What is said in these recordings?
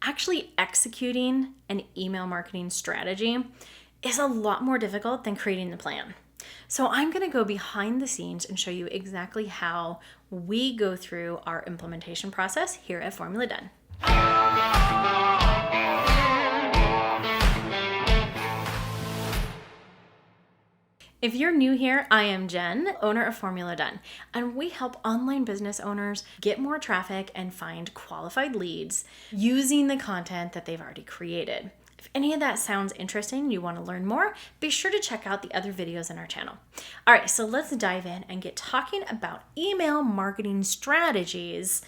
actually executing an email marketing strategy is a lot more difficult than creating the plan. So I'm going to go behind the scenes and show you exactly how we go through our implementation process here at Formula Done. If you're new here, I am Jen, owner of Formula Done, and we help online business owners get more traffic and find qualified leads using the content that they've already created. If any of that sounds interesting and you want to learn more, be sure to check out the other videos in our channel. All right, so let's dive in and get talking about email marketing strategies,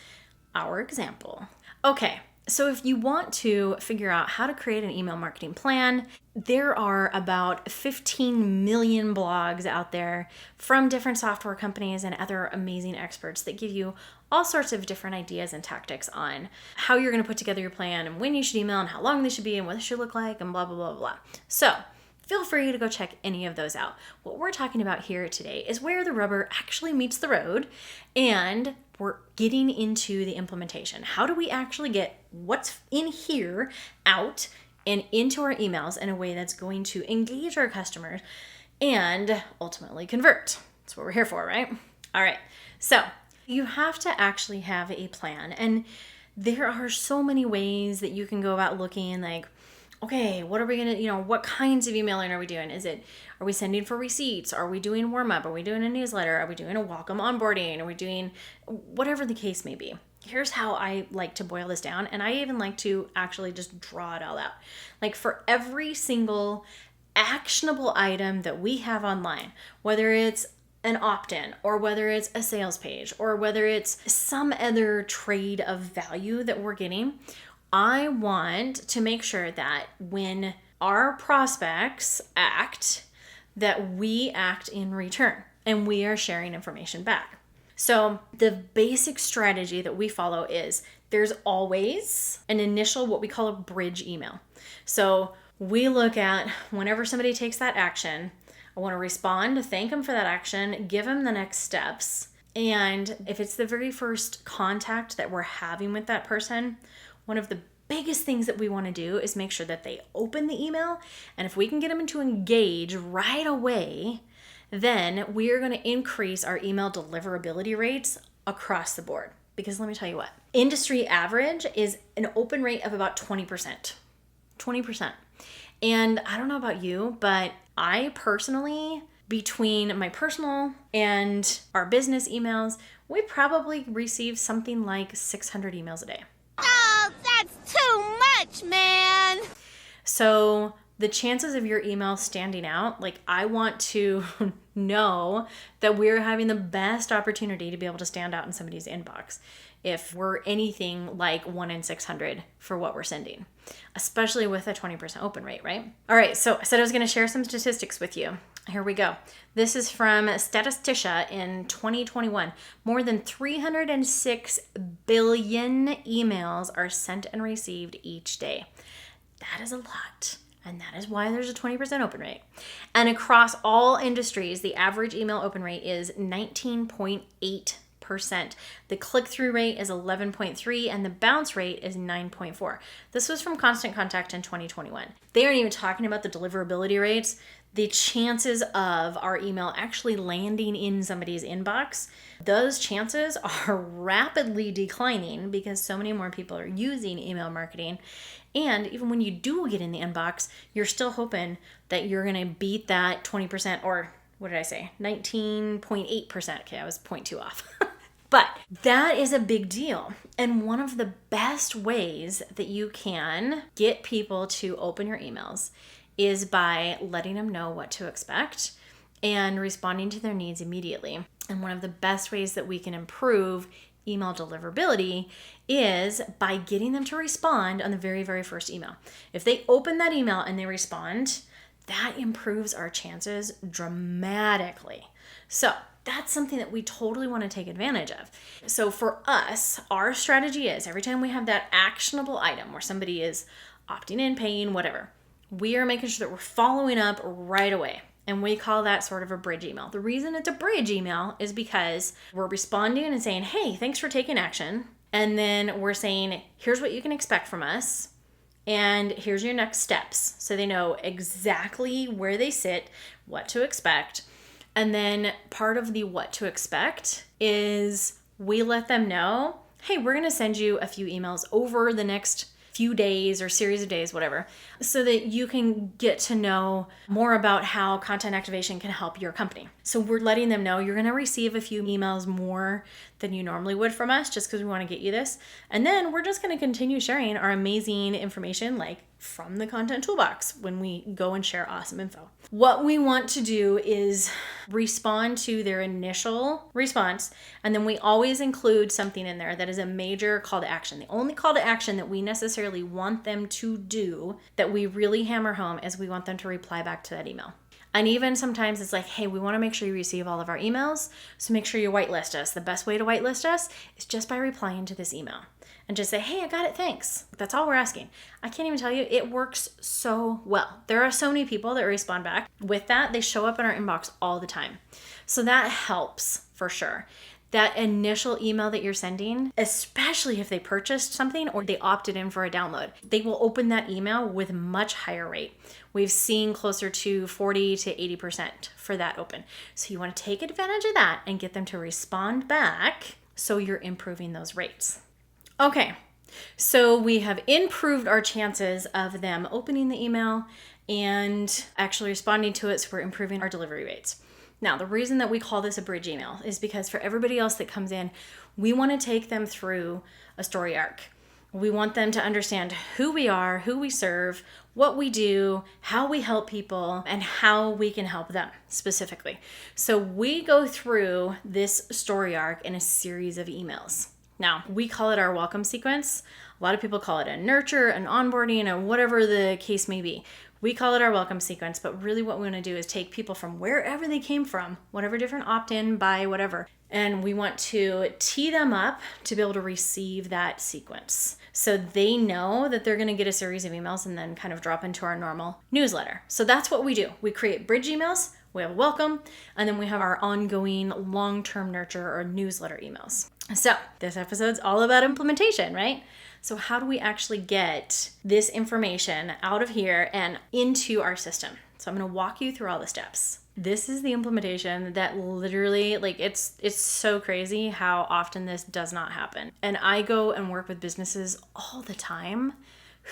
our example. Okay, so if you want to figure out how to create an email marketing plan, there are about 15 million blogs out there from different software companies and other amazing experts that give you all sorts of different ideas and tactics on how you're going to put together your plan and when you should email and how long they should be and what they should look like and blah, blah, blah, blah. So feel free to go check any of those out. What we're talking about here today is where the rubber actually meets the road, and we're getting into the implementation. How do we actually get what's in here out and into our emails in a way that's going to engage our customers and ultimately convert? That's what we're here for, right? All right. So you have to actually have a plan, and there are so many ways that you can go about looking like, okay, what are we going to, what kinds of emailing are we doing? Are we sending for receipts? Are we doing warm up? Are we doing a newsletter? Are we doing a welcome onboarding? Are we doing whatever the case may be? Here's how I like to boil this down. And I even like to actually just draw it all out. Like for every single actionable item that we have online, whether it's an opt-in or whether it's a sales page or whether it's some other trade of value that we're getting, I want to make sure that when our prospects act, that we act in return and we are sharing information back. So the basic strategy that we follow is there's always an initial, what we call a bridge email. So we look at whenever somebody takes that action, I want to respond, thank them for that action, give them the next steps. And if it's the very first contact that we're having with that person, one of the biggest things that we want to do is make sure that they open the email. And if we can get them to engage right away, then we are going to increase our email deliverability rates across the board. Because let me tell you what, industry average is an open rate of about 20%. 20%. And I don't know about you, but I personally, between my personal and our business emails, we probably receive something like 600 emails a day. Oh, that's too much, man. So the chances of your email standing out, like I want to know that we're having the best opportunity to be able to stand out in somebody's inbox if we're anything like 1 in 600 for what we're sending, especially with a 20% open rate, right? All right, so I said I was going to share some statistics with you. Here we go. This is from Statista in 2021. More than 306 billion emails are sent and received each day. That is a lot. And that is why there's a 20% open rate. And across all industries, the average email open rate is 19.8%. The click-through rate is 11.3% and the bounce rate is 9.4%. This was from Constant Contact in 2021. They aren't even talking about the deliverability rates. The chances of our email actually landing in somebody's inbox, those chances are rapidly declining because so many more people are using email marketing. And even when you do get in the inbox, you're still hoping that you're going to beat that 20%, or what did I say? 19.8%. Okay, I was 0.2 off. But that is a big deal. And one of the best ways that you can get people to open your emails is by letting them know what to expect and responding to their needs immediately. And one of the best ways that we can improve email deliverability is by getting them to respond on the very, very first email. If they open that email and they respond, that improves our chances dramatically. So that's something that we totally want to take advantage of. So for us, our strategy is every time we have that actionable item where somebody is opting in, paying, whatever, we are making sure that we're following up right away. And we call that sort of a bridge email. The reason it's a bridge email is because we're responding and saying, hey, thanks for taking action. And then we're saying, here's what you can expect from us. And here's your next steps. So they know exactly where they sit, what to expect. And then part of the what to expect is we let them know, hey, we're going to send you a few emails over the next few days or series of days, whatever, so that you can get to know more about how content activation can help your company. So we're letting them know you're going to receive a few emails more than you normally would from us just because we want to get you this. And then we're just going to continue sharing our amazing information like from the content toolbox when we go and share awesome info. What we want to do is respond to their initial response, and then we always include something in there that is a major call to action. The only call to action that we necessarily want them to do that we really hammer home is we want them to reply back to that email. And even sometimes it's like, hey, we want to make sure you receive all of our emails, so make sure you whitelist us. The best way to whitelist us is just by replying to this email. And just say, hey, I got it, thanks. That's all we're asking. I can't even tell you, it works so well. There are so many people that respond back with that. They show up in our inbox all the time. So that helps for sure. That initial email that you're sending, especially if they purchased something or they opted in for a download, they will open that email with much higher rate. We've seen closer to 40 to 80% for that open. So you want to take advantage of that and get them to respond back so you're improving those rates. Okay, so we have improved our chances of them opening the email and actually responding to it, so we're improving our delivery rates. Now, the reason that we call this a bridge email is because for everybody else that comes in, we want to take them through a story arc. We want them to understand who we are, who we serve, what we do, how we help people, and how we can help them specifically. So we go through this story arc in a series of emails. Now, we call it our welcome sequence. A lot of people call it a nurture, an onboarding, or whatever the case may be. We call it our welcome sequence, but really what we want to do is take people from wherever they came from, whatever different opt-in, buy, whatever, and we want to tee them up to be able to receive that sequence. So they know that they're going to get a series of emails and then kind of drop into our normal newsletter. So that's what we do. We create bridge emails, we have a welcome, and then we have our ongoing long-term nurture or newsletter emails. So this episode's all about implementation, right? So how do we actually get this information out of here and into our system? So I'm going to walk you through all the steps. This is the implementation that literally, like, it's so crazy how often this does not happen. And I go and work with businesses all the time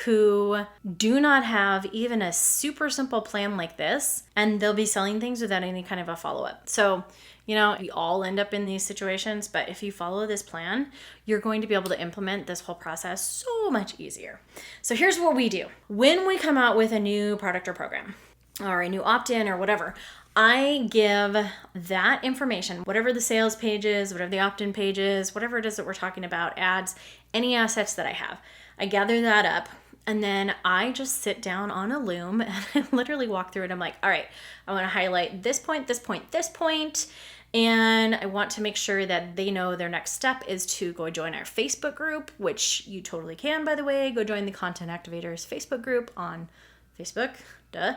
who do not have even a super simple plan like this, and they'll be selling things without any kind of a follow-up. So, you know, we all end up in these situations, but if you follow this plan, you're going to be able to implement this whole process so much easier. So here's what we do. When we come out with a new product or program, or a new opt-in or whatever, I give that information, whatever the sales page is, whatever the opt-in page is, whatever it is that we're talking about, ads, any assets that I have. I gather that up, and then I just sit down on a Loom and I literally walk through it. I'm like, all right, I want to highlight this point, this point, this point. And I want to make sure that they know their next step is to go join our Facebook group, which you totally can, by the way. Go join the Content Activators Facebook group on Facebook. Duh.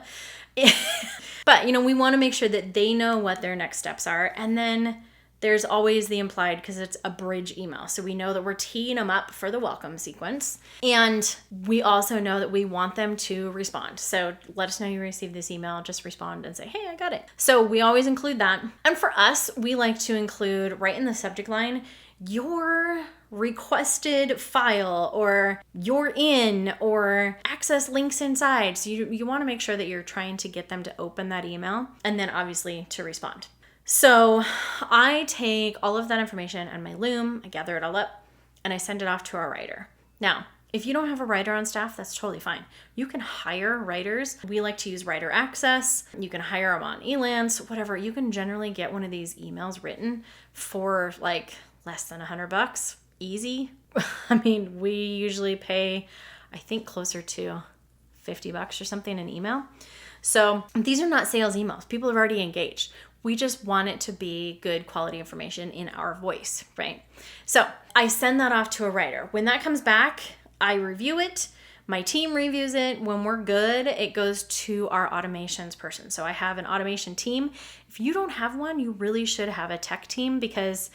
But, you know, we want to make sure that they know what their next steps are. And then there's always the implied, because it's a bridge email. So we know that we're teeing them up for the welcome sequence. And we also know that we want them to respond. So let us know you received this email. Just respond and say, hey, I got it. So we always include that. And for us, we like to include right in the subject line, your requested file, or you're in, or access links inside. So you want to make sure that you're trying to get them to open that email and then obviously to respond. So I take all of that information on my Loom, I gather it all up, and I send it off to our writer. Now, if you don't have a writer on staff, that's totally fine. You can hire writers. We like to use Writer Access. You can hire them on Elance, whatever. You can generally get one of these emails written for like less than $100, easy. I mean, we usually pay, I think, closer to $50 or something an email. So these are not sales emails. People have already engaged. We just want it to be good quality information in our voice, right? So I send that off to a writer. When that comes back, I review it. My team reviews it. When we're good, it goes to our automations person. So I have an automation team. If you don't have one, you really should have a tech team, because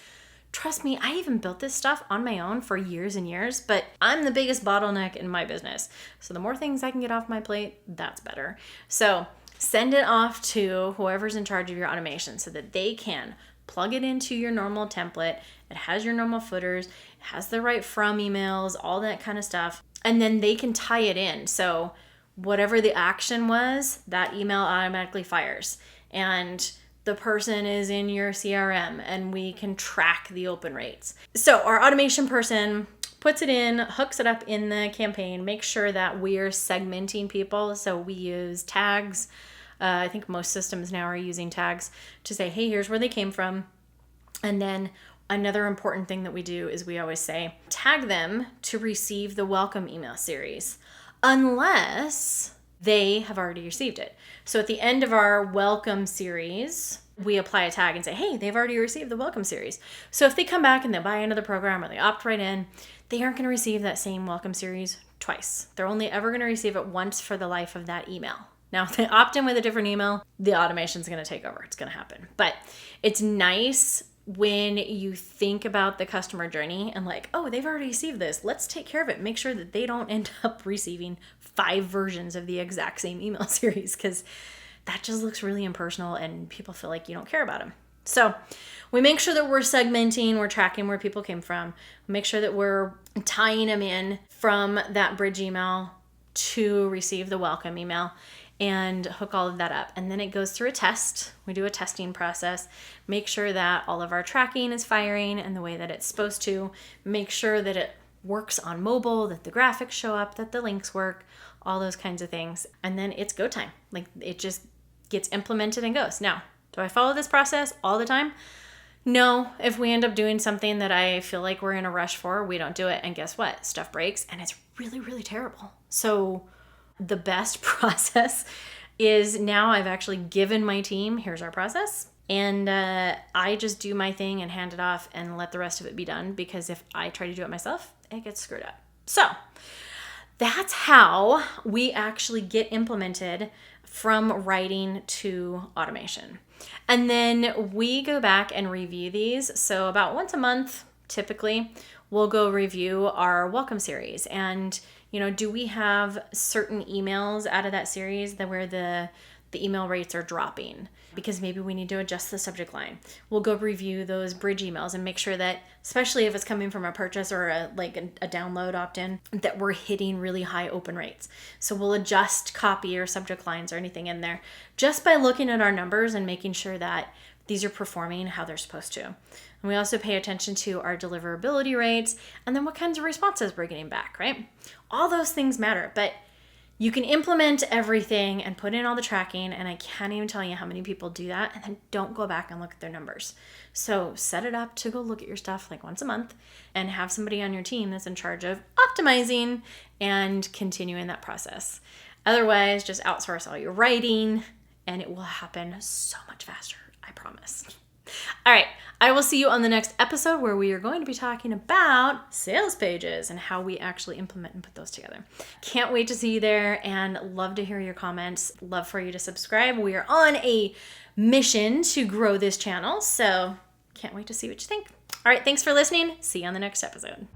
Trust me, I even built this stuff on my own for years and years, but I'm the biggest bottleneck in my business. So the more things I can get off my plate, that's better. So send it off to whoever's in charge of your automation so that they can plug it into your normal template. It has your normal footers, it has the right from emails, all that kind of stuff. And then they can tie it in. So whatever the action was, that email automatically fires. And the person is in your CRM and we can track the open rates. So our automation person puts it in, hooks it up in the campaign, makes sure that we're segmenting people. So we use tags. I think most systems now are using tags to say, hey, here's where they came from. And then another important thing that we do is we always say, tag them to receive the welcome email series, unless they have already received it. So at the end of our welcome series, we apply a tag and say, hey, they've already received the welcome series. So if they come back and they buy into the program or they opt right in, they aren't going to receive that same welcome series twice. They're only ever going to receive it once for the life of that email. Now, if they opt in with a different email, the automation's going to take over. It's going to happen. But it's nice when you think about the customer journey and like, oh, they've already received this. Let's take care of it. Make sure that they don't end up receiving 5 versions of the exact same email series, because that just looks really impersonal and people feel like you don't care about them. So we make sure that we're segmenting, we're tracking where people came from, make sure that we're tying them in from that bridge email to receive the welcome email, and hook all of that up. And then it goes through a test. We do a testing process, make sure that all of our tracking is firing in the way that it's supposed to, make sure that it works on mobile, that the graphics show up, that the links work, all those kinds of things. And then it's go time. Like, it just gets implemented and goes. Now, do I follow this process all the time? No. If we end up doing something that I feel like we're in a rush for, we don't do it. And guess what? Stuff breaks and it's really, really terrible. So the best process is now I've actually given my team, here's our process. And I just do my thing and hand it off and let the rest of it be done, because if I try to do it myself, it gets screwed up. So that's how we actually get implemented from writing to automation. And then we go back and review these. So about once a month, typically, we'll go review our welcome series. And, do we have certain emails out of that series that where the email rates are dropping? Because maybe we need to adjust the subject line. We'll go review those bridge emails and make sure that, especially if it's coming from a purchase or a download opt-in, that we're hitting really high open rates. So we'll adjust copy or subject lines or anything in there just by looking at our numbers and making sure that these are performing how they're supposed to. And we also pay attention to our deliverability rates and then what kinds of responses we're getting back, right? All those things matter, but you can implement everything and put in all the tracking, and I can't even tell you how many people do that and then don't go back and look at their numbers. So set it up to go look at your stuff like once a month and have somebody on your team that's in charge of optimizing and continuing that process. Otherwise, just outsource all your writing and it will happen so much faster, I promise. All right, I will see you on the next episode where we are going to be talking about sales pages and how we actually implement and put those together. Can't wait to see you there and love to hear your comments. Love for you to subscribe. We are on a mission to grow this channel, so can't wait to see what you think. All right, thanks for listening. See you on the next episode.